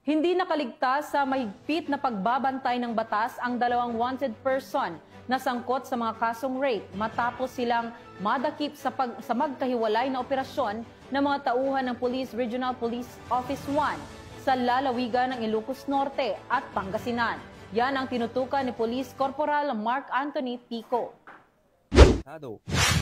Hindi nakaligtas sa mahigpit na pagbabantay ng batas ang dalawang wanted person na sangkot sa mga kasong rape matapos silang madakip sa magkahiwalay na operasyon ng mga tauhan ng Police Regional Police Office 1 sa lalawigan ng Ilocos Norte at Pangasinan. Yan ang tinutukan ni Police Corporal Mark Anthony Pico.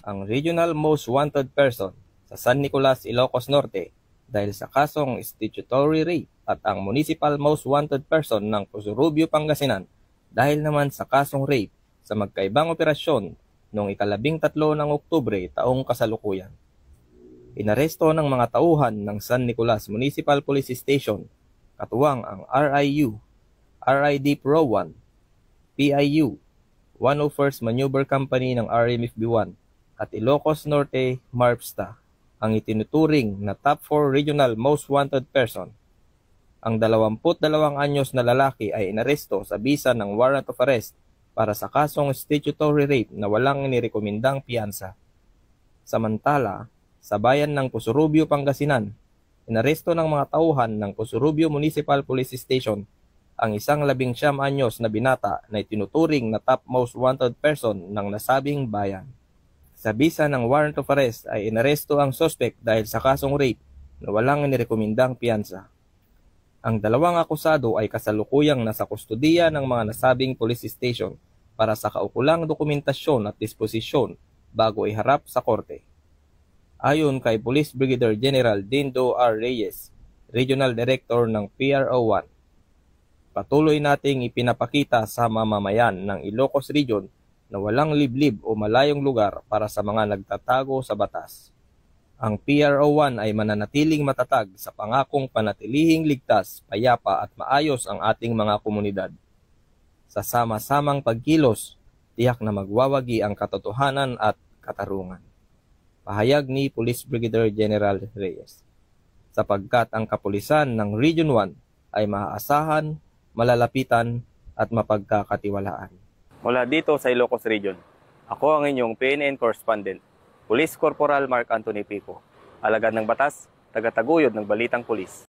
Ang Regional Most Wanted Person sa San Nicolas, Ilocos Norte dahil sa kasong statutory rape at ang Municipal Most Wanted Person ng Pusurubio, Pangasinan dahil naman sa kasong rape sa magkaibang operasyon noong 13 ng Oktubre taong kasalukuyan. Inaresto ng mga tauhan ng San Nicolas Municipal Police Station, katuwang ang RIU, RID Pro 1, PIU, 101st Maneuver Company ng RMFB1 at Ilocos Norte MARPSTA, ang itinuturing na top 4 regional most wanted person. Ang 22 anyos na lalaki ay inaresto sa bisa ng warrant of arrest para sa kasong statutory rape na walang inirekomendang piyansa. Samantala, sa bayan ng Pusurubio, Pangasinan, inaresto ng mga tauhan ng Pusurubio Municipal Police Station ang isang 19 anyos na binata na itinuturing na top most wanted person ng nasabing bayan. Sa bisa ng warrant of arrest ay inaresto ang suspect dahil sa kasong rape na walang inirekomendang piyansa. Ang dalawang akusado ay kasalukuyang nasa kustudiya ng mga nasabing police station para sa kaukulang dokumentasyon at disposisyon bago iharap sa korte. Ayon kay Police Brigadier General Dindo R. Reyes, Regional Director ng PRO1, patuloy nating ipinapakita sa mamamayan ng Ilocos Region na walang liblib o malayong lugar para sa mga nagtatago sa batas. Ang PRO1 ay mananatiling matatag sa pangakong panatilihing ligtas, payapa at maayos ang ating mga komunidad. Sa sama-samang pagkilos, tiyak na magwawagi ang katotohanan at katarungan. Pahayag ni Police Brigadier General Reyes. Sapagkat ang kapulisan ng Region 1 ay maaasahan, malalapitan at mapagkakatiwalaan. Mula dito sa Ilocos Region, ako ang inyong PNN correspondent, Police Corporal Mark Anthony Pico, alagad ng batas, tagataguyod ng Balitang Pulis.